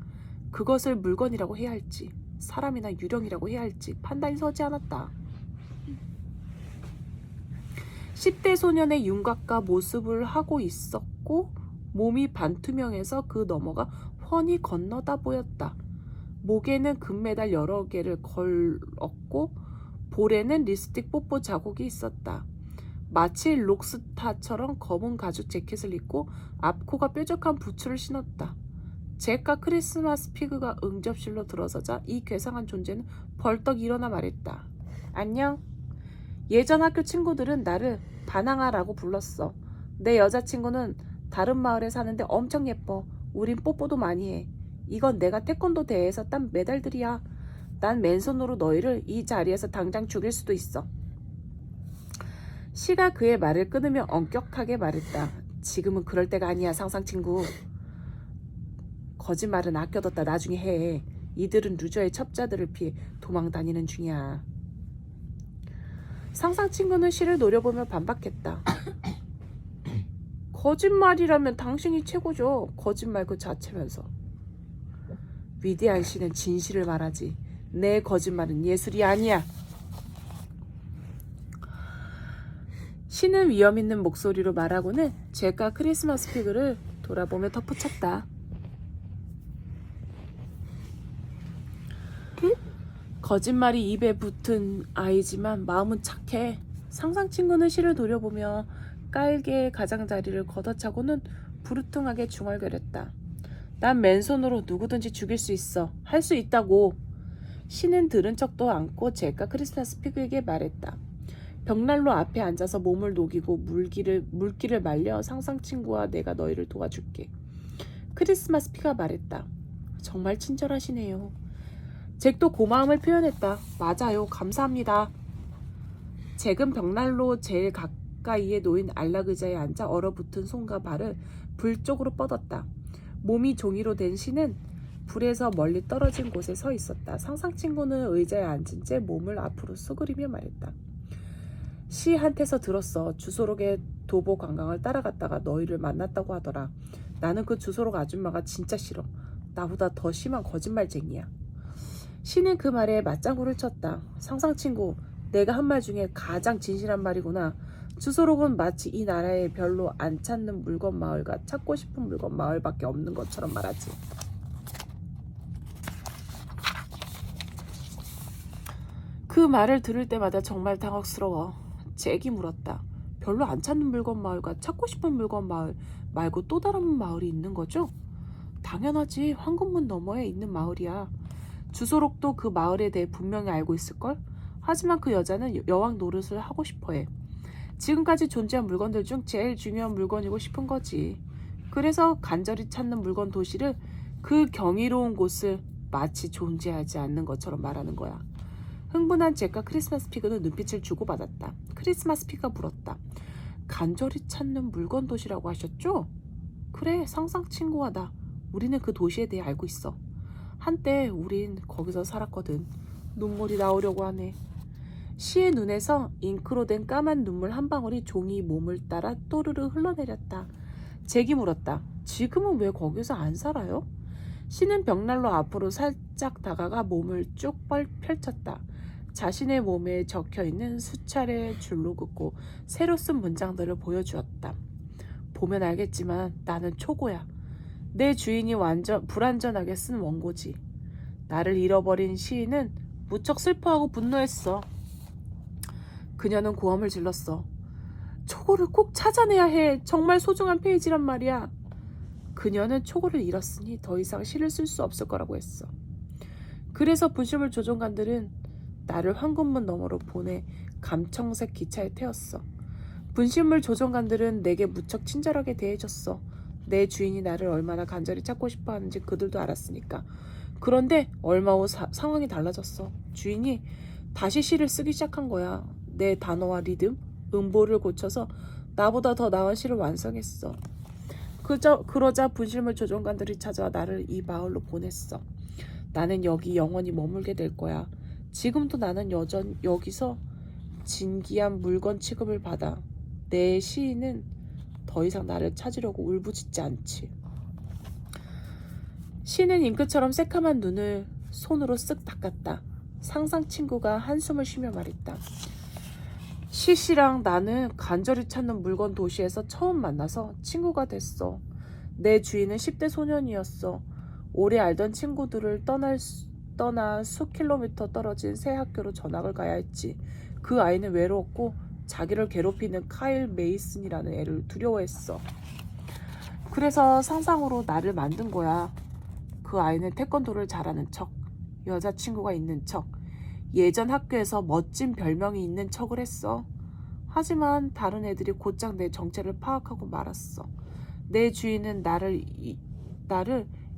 그것을 물건이라고 해야 할지 사람이나 유령이라고 해야 할지 판단이 서지 않았다. 10대 소년의 윤곽과 모습을 하고 있었고 몸이 반투명해서 그 너머가 훤히 건너다 보였다. 목에는 금메달 여러 개를 걸었고 볼에는 립스틱 뽀뽀 자국이 있었다. 마치 록스타처럼 검은 가죽 재킷을 입고 앞코가 뾰족한 부츠를 신었다. 잭과 크리스마스 피그가 응접실로 들어서자 이 괴상한 존재는 벌떡 일어나 말했다. 안녕. 예전 학교 친구들은 나를 바나나라고 불렀어. 내 여자친구는 다른 마을에 사는데 엄청 예뻐. 우린 뽀뽀도 많이 해. 이건 내가 태권도 대회에서 딴 메달들이야. 난 맨손으로 너희를 이 자리에서 당장 죽일 수도 있어. 시가 그의 말을 끊으며 엄격하게 말했다. 지금은 그럴 때가 아니야, 상상친구. 거짓말은 아껴뒀다 나중에 해. 이들은 루저의 첩자들을 피해 도망다니는 중이야. 상상친구는 시를 노려보며 반박했다. 거짓말이라면 당신이 최고죠. 거짓말 그 자체면서. 위대한 시는 진실을 말하지. 내 거짓말은 예술이 아니야. 시는 위험 있는 목소리로 말하고는 잭과 크리스마스 피그를 돌아보며 덧붙였다. 거짓말이 입에 붙은 아이지만 마음은 착해. 상상친구는 시를 노려보며 깔개의 가장자리를 걷어차고는 부르퉁하게 중얼거렸다. 난 맨손으로 누구든지 죽일 수 있어. 할 수 있다고. 시는 들은 척도 않고 잭과 크리스마스 피그에게 말했다. 벽난로 앞에 앉아서 몸을 녹이고 물기를 말려 상상친구와 내가 너희를 도와줄게. 크리스마스 피그가 말했다. 정말 친절하시네요. 잭도 고마움을 표현했다. 맞아요. 감사합니다. 잭은 벽난로 제일 가까이에 놓인 안락 의자에 앉아 얼어붙은 손과 발을 불 쪽으로 뻗었다. 몸이 종이로 된 시는 불에서 멀리 떨어진 곳에 서 있었다. 상상친구는 의자에 앉은 채 몸을 앞으로 수그리며 말했다. 시한테서 들었어. 주소록의 도보 관광을 따라갔다가 너희를 만났다고 하더라. 나는 그 주소록 아줌마가 진짜 싫어. 나보다 더 심한 거짓말쟁이야. 시는 그 말에 맞장구를 쳤다. 상상친구, 내가 한 말 중에 가장 진실한 말이구나. 주소록은 마치 이 나라에 별로 안 찾는 물건 마을과 찾고 싶은 물건 마을밖에 없는 것처럼 말하지. 그 말을 들을 때마다 정말 당혹스러워. 잭이 물었다. 별로 안 찾는 물건 마을과 찾고 싶은 물건 마을 말고 또 다른 마을이 있는 거죠? 당연하지. 황금문 너머에 있는 마을이야. 주소록도 그 마을에 대해 분명히 알고 있을걸? 하지만 그 여자는 여왕 노릇을 하고 싶어해. 지금까지 존재한 물건들 중 제일 중요한 물건이고 싶은 거지. 그래서 간절히 찾는 물건 도시를 그 경이로운 곳을 마치 존재하지 않는 것처럼 말하는 거야. 흥분한 잭과 크리스마스 피그는 눈빛을 주고받았다. 크리스마스 피그가 물었다. 간절히 찾는 물건 도시라고 하셨죠? 그래, 상상 친구와 나. 우리는 그 도시에 대해 알고 있어. 한때 우린 거기서 살았거든. 눈물이 나오려고 하네. 시의 눈에서 잉크로 된 까만 눈물 한 방울이 종이 몸을 따라 또르르 흘러내렸다. 잭이 물었다. 지금은 왜 거기서 안 살아요? 시는 벽난로 앞으로 살짝 다가가 몸을 쭉 펼쳤다. 자신의 몸에 적혀있는 수차례 줄로 긋고 새로 쓴 문장들을 보여주었다. 보면 알겠지만 나는 초고야. 내 주인이 완전 불완전하게 쓴 원고지. 나를 잃어버린 시인은 무척 슬퍼하고 분노했어. 그녀는 고함을 질렀어. 초고를 꼭 찾아내야 해. 정말 소중한 페이지란 말이야. 그녀는 초고를 잃었으니 더 이상 시를 쓸 수 없을 거라고 했어. 그래서 분실물 조종관들은 나를 황금문 너머로 보내 감청색 기차에 태웠어. 분실물 조종관들은 내게 무척 친절하게 대해줬어. 내 주인이 나를 얼마나 간절히 찾고 싶어 하는지 그들도 알았으니까. 그런데 얼마 후 상황이 달라졌어. 주인이 다시 시를 쓰기 시작한 거야. 내 단어와 리듬, 음보를 고쳐서 나보다 더 나은 시를 완성했어. 그러자 분실물 조종관들이 찾아와 나를 이 마을로 보냈어. 나는 여기 영원히 머물게 될 거야. 지금도 나는 여기서 진기한 물건 취급을 받아. 내 시인은 더 이상 나를 찾으려고 울부짖지 않지. 시는 잉크처럼 새카만 눈을 손으로 쓱 닦았다. 상상 친구가 한숨을 쉬며 말했다. 시시랑 나는 간절히 찾는 물건 도시에서 처음 만나서 친구가 됐어. 내 주인은 10대 소년이었어. 오래 알던 친구들을 떠나 수킬로미터 떨어진 새 학교로 전학을 가야 했지. 그 아이는 외로웠고 자기를 괴롭히는 카일 메이슨이라는 애를 두려워했어. 그래서 상상으로 나를 만든 거야. 그 아이는 태권도를 잘하는 척, 여자친구가 있는 척, 예전 학교에서 멋진 별명이 있는 척을 했어. 하지만 다른 애들이 곧장 내 정체를 파악하고 말았어. 내 주인은 나를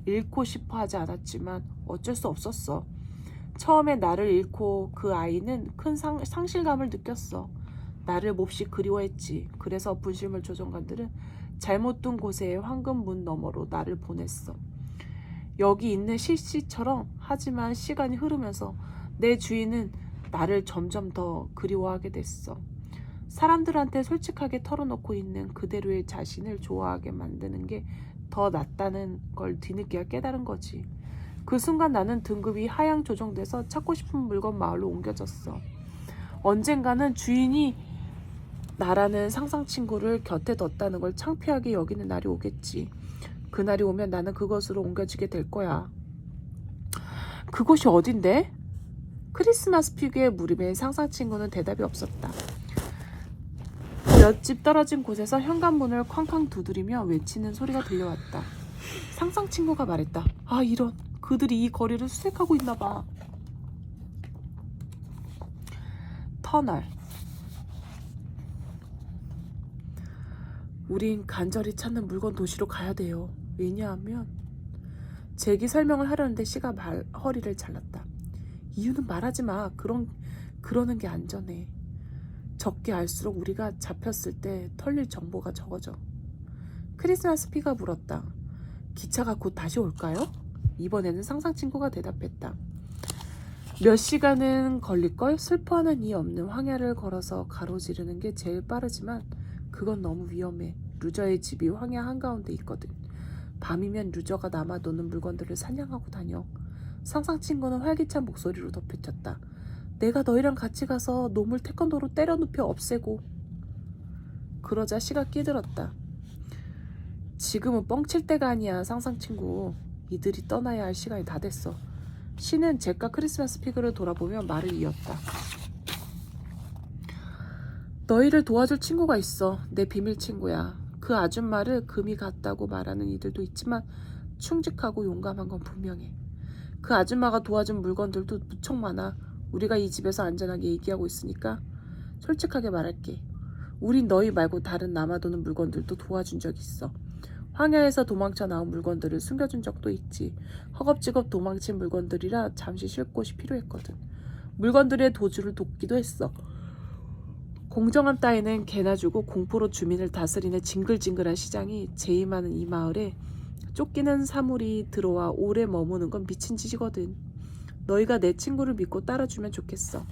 잃고 싶어 하지 않았지만 어쩔 수 없었어. 처음에 나를 잃고 그 아이는 큰 상실감을 느꼈어. 나를 몹시 그리워했지. 그래서 분실물 조종관들은 잘못 둔 곳의 황금문 너머로 나를 보냈어. 여기 있는 시씨처럼. 하지만 시간이 흐르면서 내 주인은 나를 점점 더 그리워하게 됐어. 사람들한테 솔직하게 털어놓고 있는 그대로의 자신을 좋아하게 만드는 게 더 낫다는 걸 뒤늦게 깨달은 거지. 그 순간 나는 등급이 하향 조정돼서 찾고 싶은 물건 마을로 옮겨졌어. 언젠가는 주인이 나라는 상상 친구를 곁에 뒀다는 걸 창피하게 여기는 날이 오겠지. 그날이 오면 나는 그것으로 옮겨지게 될 거야. 그곳이 어딘데? 크리스마스 피규어에 물음에 상상 친구는 대답이 없었다. 몇 집 떨어진 곳에서 현관문을 쾅쾅 두드리며 외치는 소리가 들려왔다. 상상 친구가 말했다. 아, 이런. 그들이 이 거리를 수색하고 있나 봐. 터널. 우린 간절히 찾는 물건 도시로 가야 돼요. 왜냐하면 잭이 설명을 하려는데 시가 허리를 잘랐다. 이유는 말하지 마. 그러는 게 안전해. 적게 알수록 우리가 잡혔을 때 털릴 정보가 적어져. 크리스마스 피가 물었다. 기차가 곧 다시 올까요? 이번에는 상상 친구가 대답했다. 몇 시간은 걸릴걸? 슬퍼하는 이 없는 황야를 걸어서 가로지르는 게 제일 빠르지만 그건 너무 위험해. 루저의 집이 황야 한가운데 있거든. 밤이면 루저가 남아도는 물건들을 사냥하고 다녀. 상상 친구는 활기찬 목소리로 덧붙였다. 내가 너희랑 같이 가서 놈을 태권도로 때려 눕혀 없애고. 그러자 시가 끼들었다. 지금은 뻥칠 때가 아니야, 상상 친구. 이들이 떠나야 할 시간이 다 됐어. 시는 잭과 크리스마스 피그를 돌아보며 말을 이었다. 너희를 도와줄 친구가 있어. 내 비밀 친구야. 그 아줌마를 금이 같다고 말하는 이들도 있지만 충직하고 용감한 건 분명해. 그 아줌마가 도와준 물건들도 무척 많아. 우리가 이 집에서 안전하게 얘기하고 있으니까 솔직하게 말할게. 우린 너희 말고 다른 남아도는 물건들도 도와준 적 있어. 황야에서 도망쳐 나온 물건들을 숨겨준 적도 있지. 허겁지겁 도망친 물건들이라 잠시 쉴 곳이 필요했거든. 물건들의 도주를 돕기도 했어. 공정함 따위는 개나 주고 공포로 주민을 다스리는 징글징글한 시장이 재임하는 이 마을에 쫓기는 사물이 들어와 오래 머무는 건 미친 짓이거든. 너희가 내 친구를 믿고 따라주면 좋겠어.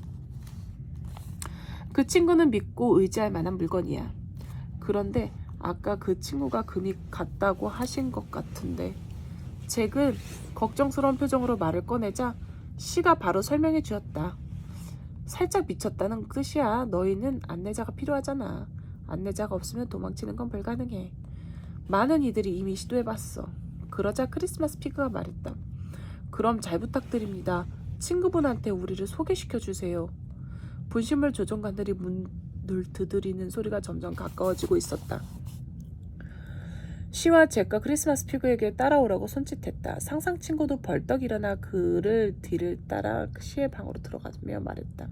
그 친구는 믿고 의지할 만한 물건이야. 그런데 아까 그 친구가 금이 갔다고 하신 것 같은데. 잭은 걱정스러운 표정으로 말을 꺼내자 시가 바로 설명해 주었다. 살짝 미쳤다는 뜻이야. 너희는 안내자가 필요하잖아. 안내자가 없으면 도망치는 건 불가능해. 많은 이들이 이미 시도해봤어. 그러자 크리스마스 피그가 말했다. 그럼 잘 부탁드립니다. 친구분한테 우리를 소개시켜주세요. 분신물 조종관들이 문을 두드리는 소리가 점점 가까워지고 있었다. 시와 잭과 크리스마스 피그에게 따라오라고 손짓했다. 상상 친구도 벌떡 일어나 그를 뒤를 따라 시의 방으로 들어가며 말했다.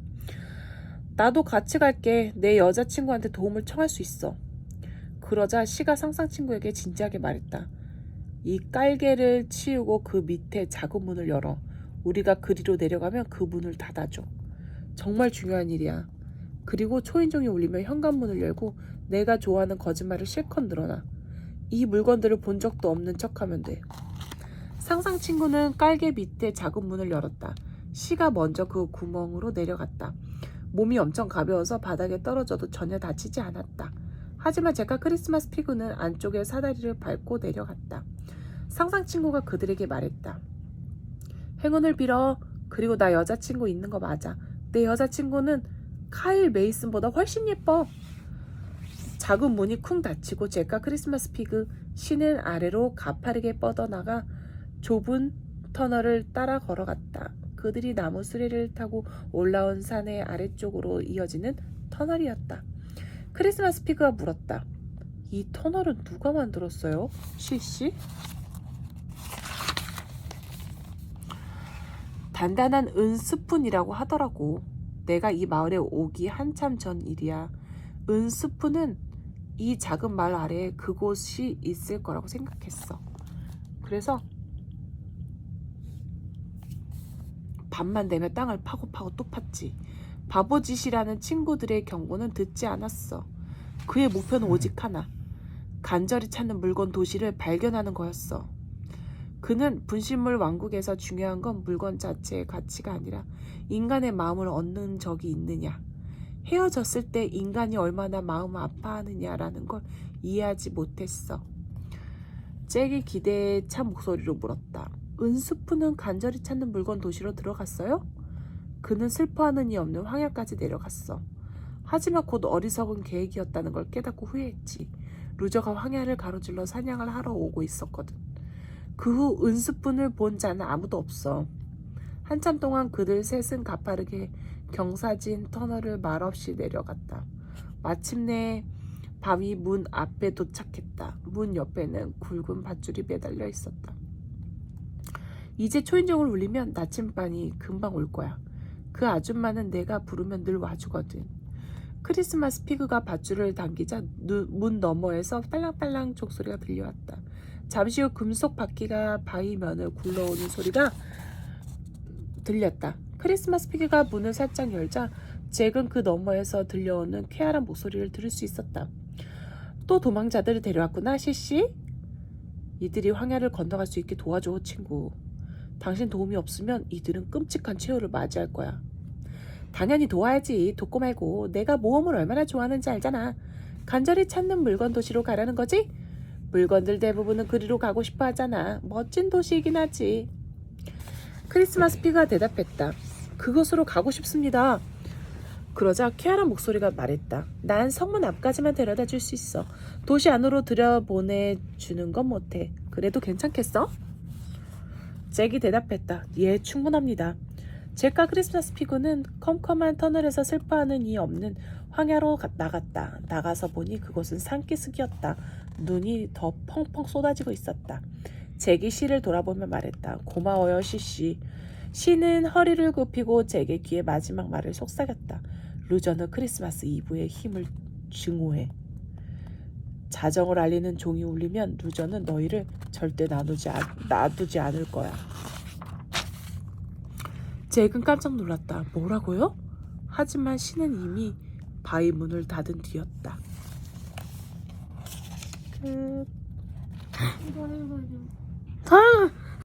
나도 같이 갈게. 내 여자친구한테 도움을 청할 수 있어. 그러자 시가 상상 친구에게 진지하게 말했다. 이 깔개를 치우고 그 밑에 작은 문을 열어. 우리가 그리로 내려가면 그 문을 닫아줘. 정말 중요한 일이야. 그리고 초인종이 울리면 현관문을 열고 내가 좋아하는 거짓말을 실컷 늘어놔. 이 물건들을 본 적도 없는 척하면 돼. 상상 친구는 깔개 밑에 작은 문을 열었다. 시가 먼저 그 구멍으로 내려갔다. 몸이 엄청 가벼워서 바닥에 떨어져도 전혀 다치지 않았다. 하지만 잭과 크리스마스 피그는 안쪽에 사다리를 밟고 내려갔다. 상상 친구가 그들에게 말했다. 행운을 빌어. 그리고 나 여자친구 있는 거 맞아. 내 여자친구는 카일 메이슨보다 훨씬 예뻐. 작은 문이 쿵 닫히고 잭과 크리스마스 피그 시는 아래로 가파르게 뻗어나가 좁은 터널을 따라 걸어갔다. 그들이 나무 수레를 타고 올라온 산의 아래쪽으로 이어지는 터널이었다. 크리스마스 피그가 물었다. 이 터널은 누가 만들었어요? 시씨? 단단한 은스푼이라고 하더라고. 내가 이 마을에 오기 한참 전 일이야. 은스푼은 이 작은 말 아래에 그곳이 있을 거라고 생각했어. 그래서 밤만 되면 땅을 파고 또 팠지. 바보짓이라는 친구들의 경고는 듣지 않았어. 그의 목표는 오직 하나. 간절히 찾는 물건 도시를 발견하는 거였어. 그는 분신물 왕국에서 중요한 건 물건 자체의 가치가 아니라 인간의 마음을 얻는 적이 있느냐. 헤어졌을 때 인간이 얼마나 마음 아파하느냐라는 걸 이해하지 못했어. 잭이 기대에 찬 목소리로 물었다. 은수프는 간절히 찾는 물건 도시로 들어갔어요? 그는 슬퍼하는 이 없는 황야까지 내려갔어. 하지만 곧 어리석은 계획이었다는 걸 깨닫고 후회했지. 루저가 황야를 가로질러 사냥을 하러 오고 있었거든. 그 후 은수푼을 본 자는 아무도 없어. 한참 동안 그들 셋은 가파르게 경사진 터널을 말없이 내려갔다. 마침내 바위 문 앞에 도착했다. 문 옆에는 굵은 밧줄이 매달려 있었다. 이제 초인종을 울리면 나침반이 금방 올 거야. 그 아줌마는 내가 부르면 늘 와주거든. 크리스마스 피그가 밧줄을 당기자 문 너머에서 딸랑딸랑 족소리가 들려왔다. 잠시 후 금속 바퀴가 바위면을 굴러오는 소리가 들렸다. 크리스마스 피그가 문을 살짝 열자 잭은 그 너머에서 들려오는 쾌활한 목소리를 들을 수 있었다. 또 도망자들을 데려왔구나, 시씨? 이들이 황야를 건너갈 수 있게 도와줘, 친구. 당신 도움이 없으면 이들은 끔찍한 최후를 맞이할 거야. 당연히 도와야지. 돕고 말고. 내가 모험을 얼마나 좋아하는지 알잖아. 간절히 찾는 물건 도시로 가라는 거지? 물건들 대부분은 그리로 가고 싶어 하잖아. 멋진 도시이긴 하지. 크리스마스 피그가 대답했다. 그곳으로 가고 싶습니다. 그러자 쾌활한 목소리가 말했다. 난 성문 앞까지만 데려다 줄 수 있어. 도시 안으로 들여보내주는 건 못해. 그래도 괜찮겠어? 잭이 대답했다. 예, 충분합니다. 잭과 크리스마스 피그는 컴컴한 터널에서 슬퍼하는 이 없는 황야로 나갔다. 나가서 보니 그곳은 산기슭이었다. 눈이 더 펑펑 쏟아지고 있었다. 잭이 시를 돌아보며 말했다. 고마워요, 시씨. 시는 허리를 굽히고 잭의 귀에 마지막 말을 속삭였다. 루저는 크리스마스 이브의 힘을 증오해. 자정을 알리는 종이 울리면 루저는 너희를 절대 놔두지 않을 거야. 잭은 깜짝 놀랐다. 뭐라고요? 하지만 시는 이미 바위 문을 닫은 뒤였다. 끝. 이거 해가지고 사랑아